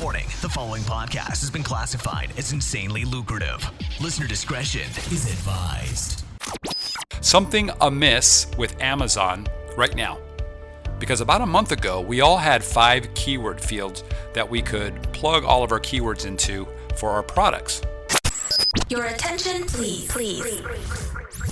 Warning, the following podcast has been classified as insanely lucrative. Listener discretion is advised. Something amiss with Amazon right now. Because about a month ago, we all had 5 keyword fields that we could plug all of our keywords into for our products. Your attention, please.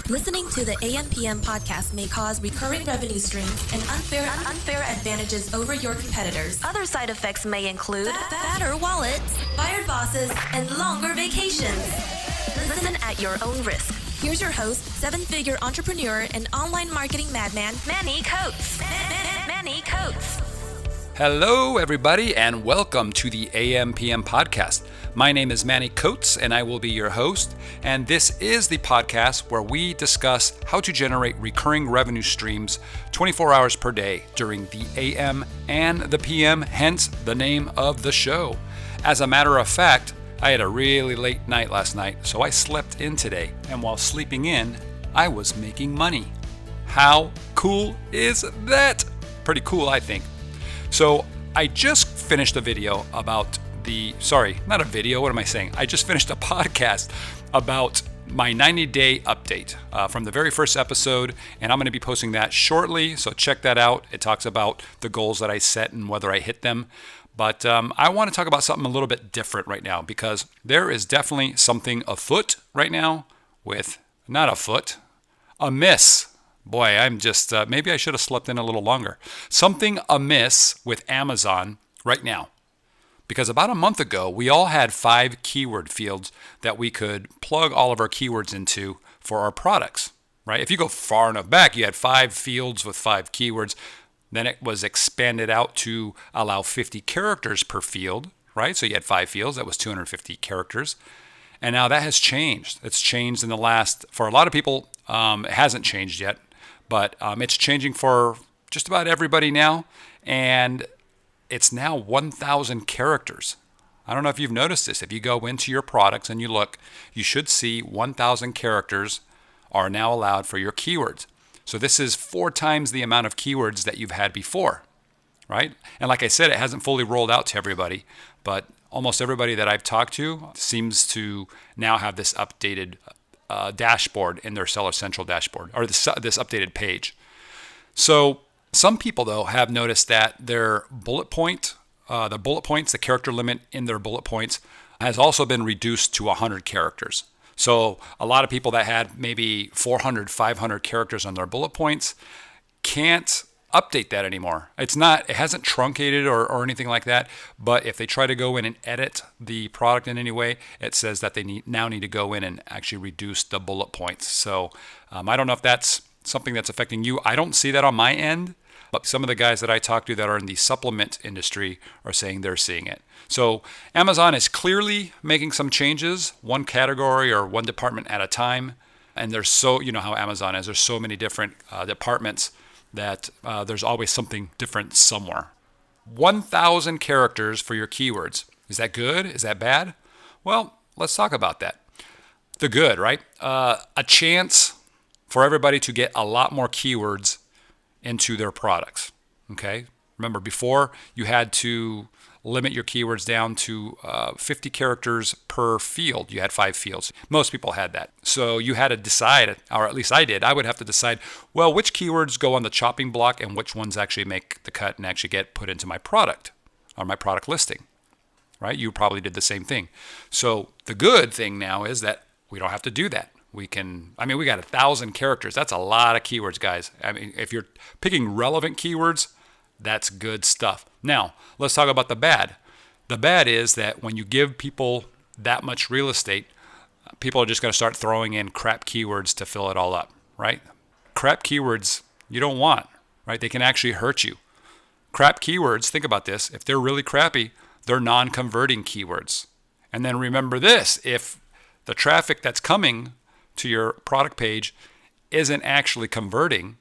Listening to the AM/PM podcast may cause recurring revenue streams and unfair advantages over your competitors. Other side effects may include fatter wallets, fired bosses, and longer vacations. Listen at your own risk. Here's your host, 7-figure entrepreneur and online marketing madman, Manny Coates. Manny Coates. Hello, everybody, and welcome to the AM/PM podcast. My name is Manny Coates, and I will be your host. And this is the podcast where we discuss how to generate recurring revenue streams 24 hours per day during the AM and the PM, hence the name of the show. As a matter of fact, I had a really late night last night, so I slept in today. And while sleeping in, I was making money. How cool is that? Pretty cool, I think. So I just finished a video about I just finished a podcast about my 90-day update from the very first episode, and I'm going to be posting that shortly, so check that out. It talks about the goals that I set and whether I hit them. But I want to talk about something a little bit different right now, because there is definitely something afoot right now amiss. Boy, I'm just, maybe I should have slept in a little longer. Something amiss with Amazon right now. Because about a month ago, we all had 5 keyword fields that we could plug all of our keywords into for our products, right? If you go far enough back, you had 5 fields with 5 keywords. Then it was expanded out to allow 50 characters per field, right? So you had 5 fields, that was 250 characters. And now that has changed. It's changed in the last, for a lot of people, it hasn't changed yet, but it's changing for just about everybody now. And it's now 1,000 characters. I don't know if you've noticed this. If you go into your products and you look, you should see 1,000 characters are now allowed for your keywords. So this is 4 times the amount of keywords that you've had before, right? And like I said, it hasn't fully rolled out to everybody, but almost everybody that I've talked to seems to now have this updated dashboard in their Seller Central dashboard, or this updated page. So some people, though, have noticed that their the character limit in their bullet points has also been reduced to 100 characters. So a lot of people that had maybe 400, 500 characters on their bullet points can't update that anymore. It hasn't truncated or anything like that, but if they try to go in and edit the product in any way, it says that they now need to go in and actually reduce the bullet points. So I don't know if that's something that's affecting you. I don't see that on my end, but some of the guys that I talk to that are in the supplement industry are saying they're seeing it. So Amazon is clearly making some changes, one category or one department at a time. And you know how Amazon is, there's so many different departments that there's always something different somewhere. 1,000 characters for your keywords. Is that good? Is that bad? Well, let's talk about that. The good, right? A chance for everybody to get a lot more keywords into their products, okay? Remember, before you had to limit your keywords down to 50 characters per field. You had 5 fields. Most people had that. So you had to decide, or at least I did, I would have to decide, well, which keywords go on the chopping block and which ones actually make the cut and actually get put into my product or my product listing, right? You probably did the same thing. So the good thing now is that we don't have to do that. We got 1,000 characters. That's a lot of keywords, guys. I mean, if you're picking relevant keywords, that's good stuff. Now, let's talk about the bad. The bad is that when you give people that much real estate, people are just going to start throwing in crap keywords to fill it all up, right? Crap keywords you don't want, right? They can actually hurt you. Crap keywords, think about this. If they're really crappy, they're non-converting keywords. And then remember this, if the traffic that's coming to your product page isn't actually converting,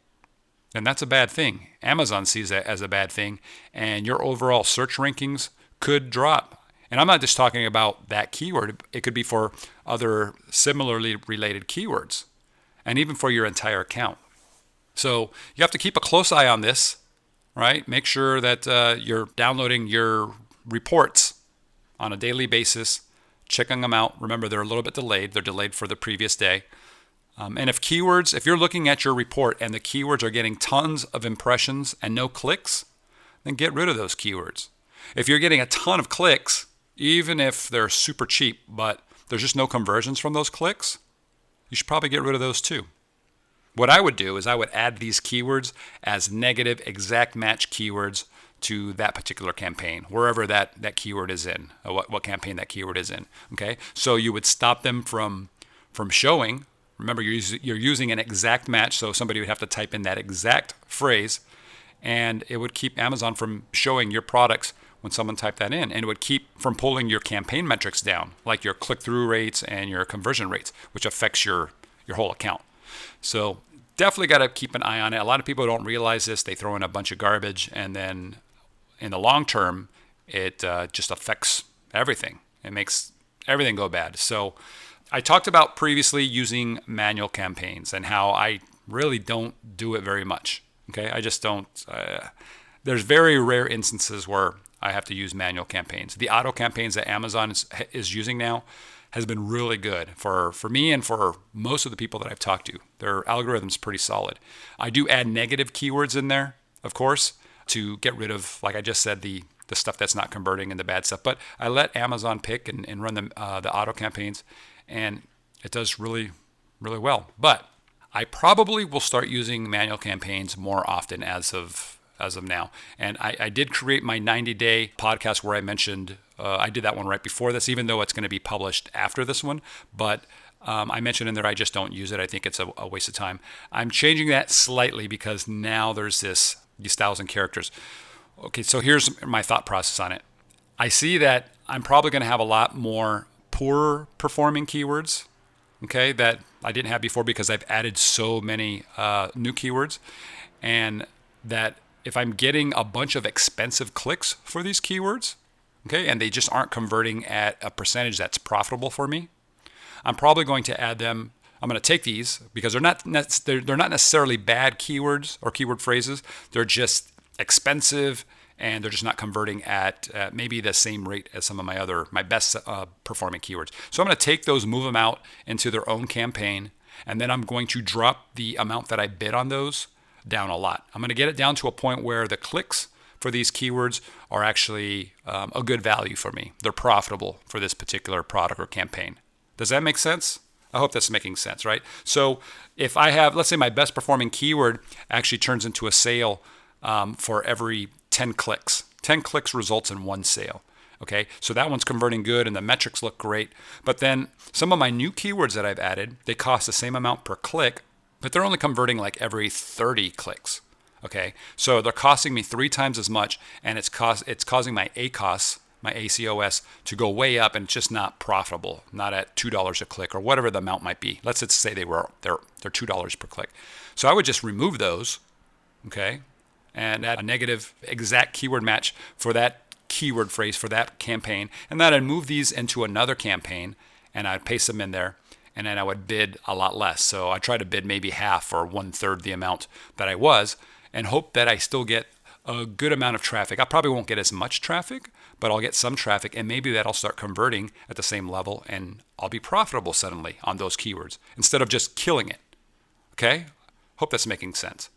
then that's a bad thing. Amazon sees that as a bad thing, and your overall search rankings could drop. And I'm not just talking about that keyword. It could be for other similarly related keywords, and even for your entire account. So you have to keep a close eye on this, right? Make sure that you're downloading your reports on a daily basis, checking them out. Remember, they're a little bit delayed. They're delayed for the previous day. And if you're looking at your report and the keywords are getting tons of impressions and no clicks, then get rid of those keywords. If you're getting a ton of clicks, even if they're super cheap, but there's just no conversions from those clicks, you should probably get rid of those too. What I would do is I would add these keywords as negative exact match keywords to that particular campaign, wherever that keyword is in, or what campaign that keyword is in. Okay, so you would stop them from showing. Remember, you're using an exact match, so somebody would have to type in that exact phrase, and it would keep Amazon from showing your products when someone typed that in, and it would keep from pulling your campaign metrics down, like your click-through rates and your conversion rates, which affects your whole account. So definitely got to keep an eye on it. A lot of people don't realize this. They throw in a bunch of garbage, and then in the long term, it just affects everything. It makes everything go bad. So I talked about previously using manual campaigns and how I really don't do it very much. Okay, I just don't. There's very rare instances where I have to use manual campaigns. The auto campaigns that Amazon is using now has been really good for me and for most of the people that I've talked to. Their algorithm's pretty solid. I do add negative keywords in there, of course, to get rid of, like I just said, the stuff that's not converting and the bad stuff. But I let Amazon pick and run the auto campaigns, and it does really, really well. But I probably will start using manual campaigns more often as of now. And I did create my 90-day podcast where I mentioned, I did that one right before this, even though it's going to be published after this one. But I mentioned in there I just don't use it. I think it's a waste of time. I'm changing that slightly because now there's these 1,000 characters. Okay, so here's my thought process on it. I see that I'm probably going to have a lot more poor performing keywords, okay, that I didn't have before because I've added so many new keywords, and that if I'm getting a bunch of expensive clicks for these keywords, okay, and they just aren't converting at a percentage that's profitable for me, I'm probably going to add them. I'm going to take these because they're not necessarily bad keywords or keyword phrases. They're just expensive and they're just not converting at maybe the same rate as some of my best performing keywords. So I'm going to take those, move them out into their own campaign, and then I'm going to drop the amount that I bid on those down a lot. I'm going to get it down to a point where the clicks for these keywords are actually a good value for me. They're profitable for this particular product or campaign. Does that make sense? I hope that's making sense, right? So if I have, let's say my best performing keyword actually turns into a sale for every 10 clicks. 10 clicks results in one sale. Okay, so that one's converting good and the metrics look great. But then some of my new keywords that I've added, they cost the same amount per click, but they're only converting like every 30 clicks. Okay, so they're costing me 3 times as much, and it's causing my ACOS, my ACOS, to go way up, and it's just not profitable, not at $2 a click or whatever the amount might be. Let's just say they're $2 per click. So I would just remove those, okay, and add a negative exact keyword match for that keyword phrase for that campaign, and then I'd move these into another campaign, and I'd paste them in there, and then I would bid a lot less. So I try to bid maybe half or 1/3 the amount that I was, and hope that I still get a good amount of traffic. I probably won't get as much traffic, but I'll get some traffic, and maybe that'll start converting at the same level, and I'll be profitable suddenly on those keywords instead of just killing it. Okay? Hope that's making sense.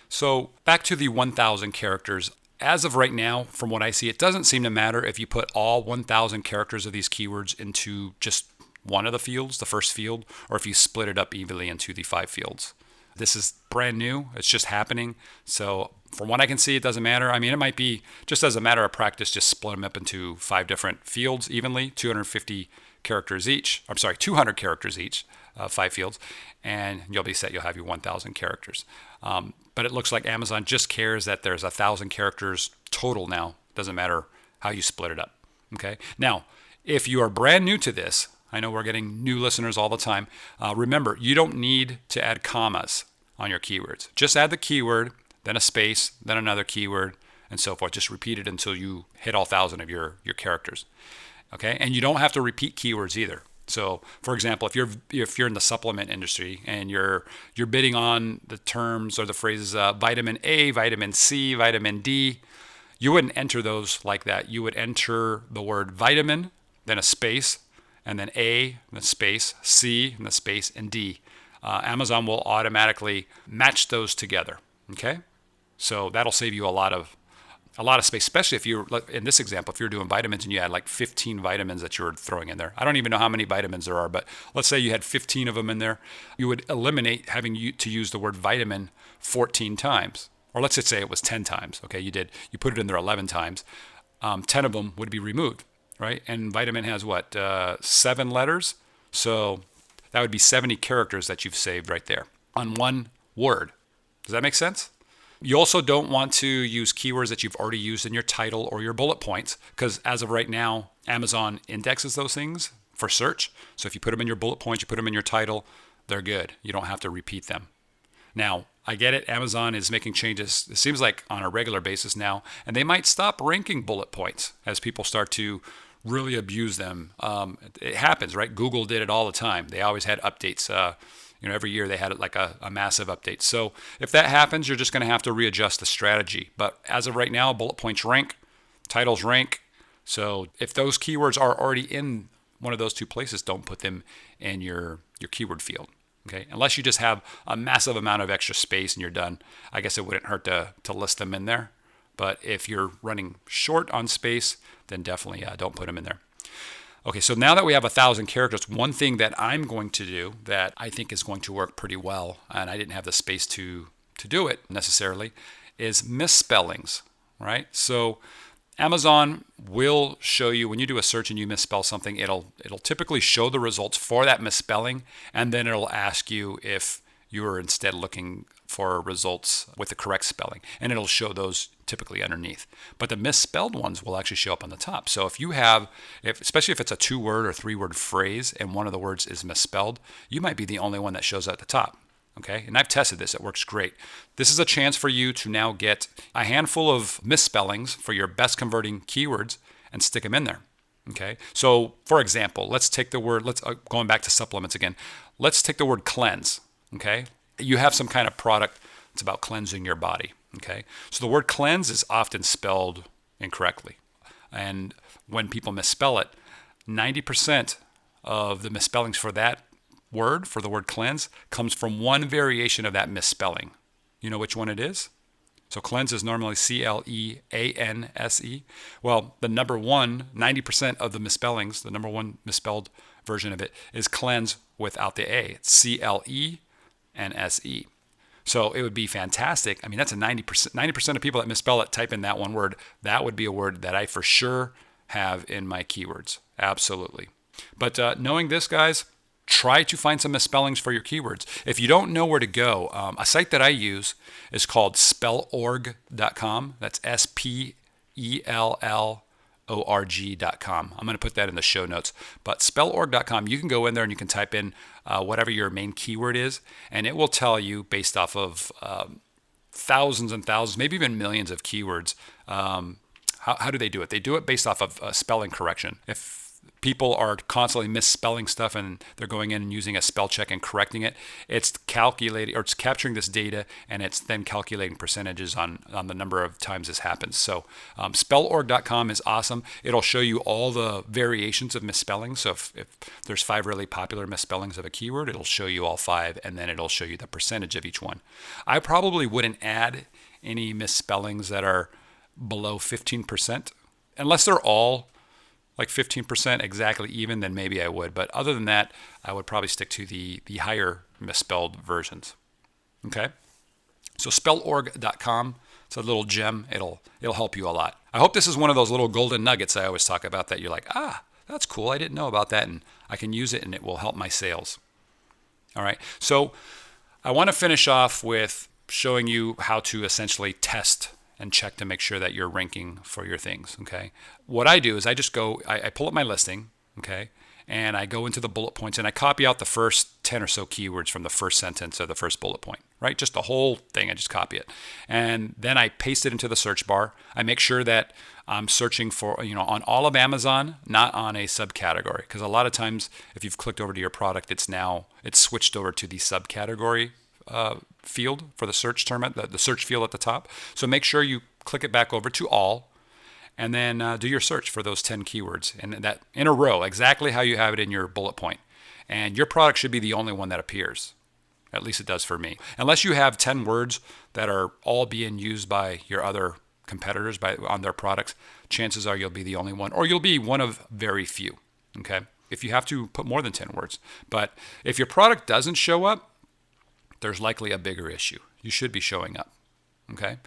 So back to the 1,000 characters. As of right now, from what I see, it doesn't seem to matter if you put all 1,000 characters of these keywords into just one of the fields, the first field, or if you split it up evenly into the 5 fields. This is brand new. It's just happening. So from what I can see, it doesn't matter. I mean, it might be just as a matter of practice, just split them up into 5 different fields evenly, 250 characters each. 200 characters each, 5 fields, and you'll be set. You'll have your 1,000 characters. But it looks like Amazon just cares that there's 1,000 characters total now. Doesn't matter how you split it up. Okay. Now, if you are brand new to this, I know we're getting new listeners all the time. Remember, you don't need to add commas on your keywords. Just add the keyword, then a space, then another keyword, and so forth. Just repeat it until you hit all 1,000 of your characters. Okay, and you don't have to repeat keywords either. So, for example, if you're in the supplement industry and you're bidding on the terms or the phrases vitamin A, vitamin C, vitamin D, you wouldn't enter those like that. You would enter the word vitamin, then a space, and then A, and a space, C, and a space, and D. Amazon will automatically match those together. Okay, so that'll save you a lot of space, especially if you're, in this example, if you're doing vitamins and you had like 15 vitamins that you're throwing in there. I don't even know how many vitamins there are, but let's say you had 15 of them in there. You would eliminate having to use the word vitamin 14 times. Or let's just say it was 10 times. Okay, you put it in there 11 times. 10 of them would be removed, right? And vitamin has what, 7 letters? So that would be 70 characters that you've saved right there on one word. Does that make sense? You also don't want to use keywords that you've already used in your title or your bullet points, because as of right now, Amazon indexes those things for search. So if you put them in your bullet points, you put them in your title, they're good. You don't have to repeat them. Now, I get it. Amazon is making changes, it seems like on a regular basis now, and they might stop ranking bullet points as people start to really abuse them. It happens, right? Google did it all the time. They always had updates. Every year they had like a massive update. So if that happens, you're just going to have to readjust the strategy. But as of right now, bullet points rank, titles rank. So if those keywords are already in one of those two places, don't put them in your keyword field. Okay, unless you just have a massive amount of extra space and you're done. I guess it wouldn't hurt to list them in there. But if you're running short on space, then definitely don't put them in there. Okay, so now that we have 1,000 characters, one thing that I'm going to do that I think is going to work pretty well, and I didn't have the space to do it necessarily, is misspellings, right? So Amazon will show you, when you do a search and you misspell something, it'll typically show the results for that misspelling, and then it'll ask you if you are instead looking for results with the correct spelling, and it'll show those typically underneath. But the misspelled ones will actually show up on the top. So if you have, especially if it's a 2-word or 3-word phrase and one of the words is misspelled, you might be the only one that shows at the top. Okay, and I've tested this. It works great. This is a chance for you to now get a handful of misspellings for your best converting keywords and stick them in there. Okay, so for example, let's take the word, going back to supplements again, let's take the word cleanse. Okay, you have some kind of product that's about cleansing your body. Okay, so the word cleanse is often spelled incorrectly. And when people misspell it, 90% of the misspellings for that word, for the word cleanse, comes from one variation of that misspelling. You know which one it is? So cleanse is normally C-L-E-A-N-S-E. Well, the number one, 90% of the misspellings, the number one misspelled version of it is cleanse without the A. It's C-L-E-N-S-E. So it would be fantastic. I mean, that's a 90% of people that misspell it type in that one word. That would be a word that I for sure have in my keywords. Absolutely. But knowing this, guys, try to find some misspellings for your keywords. If you don't know where to go, a site that I use is called spellorg.com. That's spellorg.com. I'm going to put that in the show notes. But spellorg.com, you can go in there and you can type in whatever your main keyword is, and it will tell you based off of thousands and thousands, maybe even millions of keywords. How do they do it? They do it based off of spelling correction. If people are constantly misspelling stuff and they're going in and using a spell check and correcting it, it's calculating, or it's capturing this data, and it's then calculating percentages on the number of times this happens. So spellorg.com is awesome. It'll show you all the variations of misspelling. So if there's 5 really popular misspellings of a keyword, it'll show you all 5, and then it'll show you the percentage of each one. I probably wouldn't add any misspellings that are below 15%, unless they're all like 15% exactly even, then maybe I would. But other than that, I would probably stick to the higher misspelled versions. Okay? So spellorg.com, it's a little gem. It'll help you a lot. I hope this is one of those little golden nuggets I always talk about that you're like, that's cool. I didn't know about that, and I can use it and it will help my sales. All right. So I want to finish off with showing you how to essentially test and check to make sure that you're ranking for your things, okay? What I do is I just go, I pull up my listing, okay? And I go into the bullet points and I copy out the first 10 or so keywords from the first sentence of the first bullet point, right? Just the whole thing, I just copy it. And then I paste it into the search bar. I make sure that I'm searching for, on all of Amazon, not on a subcategory. Because a lot of times, if you've clicked over to your product, it's switched over to the subcategory field for the search term, the search field at the top. So make sure you click it back over to all, and then do your search for those 10 keywords and that in a row, exactly how you have it in your bullet point. And your product should be the only one that appears. At least it does for me. Unless you have 10 words that are all being used by your other competitors on their products, chances are you'll be the only one, or you'll be one of very few, okay? If you have to put more than 10 words. But if your product doesn't show up, there's likely a bigger issue. You should be showing up, okay?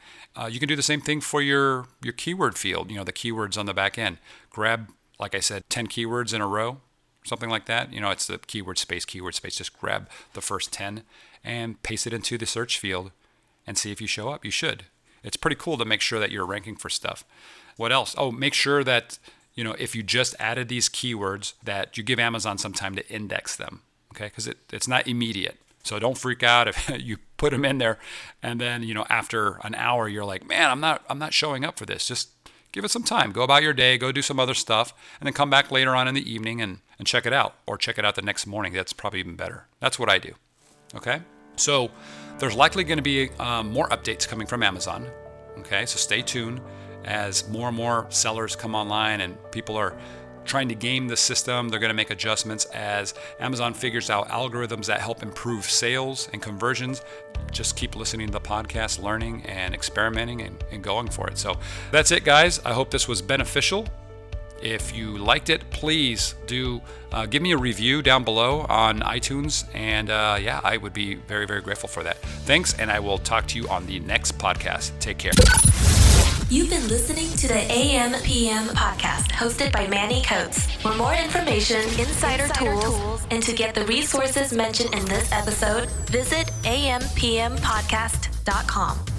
You can do the same thing for your keyword field, the keywords on the back end. Grab, like I said, 10 keywords in a row, something like that. It's the keyword space. Just grab the first 10 and paste it into the search field and see if you show up. You should. It's pretty cool to make sure that you're ranking for stuff. What else? Oh, make sure that, if you just added these keywords, that you give Amazon some time to index them, okay? Because it's not immediate. So don't freak out if you put them in there and then, after an hour, you're like, man, I'm not showing up for this. Just give it some time. Go about your day, go do some other stuff, and then come back later on in the evening and check it out, or check it out the next morning. That's probably even better. That's what I do, okay? So there's likely going to be more updates coming from Amazon, okay? So stay tuned as more and more sellers come online and people are trying to game the system. They're going to make adjustments as Amazon figures out algorithms that help improve sales and conversions. Just keep listening to the podcast, learning and experimenting and going for it. So that's it, guys. I hope this was beneficial. If you liked it, please do give me a review down below on iTunes. And I would be very, very grateful for that. Thanks, and I will talk to you on the next podcast. Take care. You've been listening to the AM/PM podcast hosted by Manny Coates. For more information, insider tools, and to get the resources mentioned in this episode, visit ampmpodcast.com.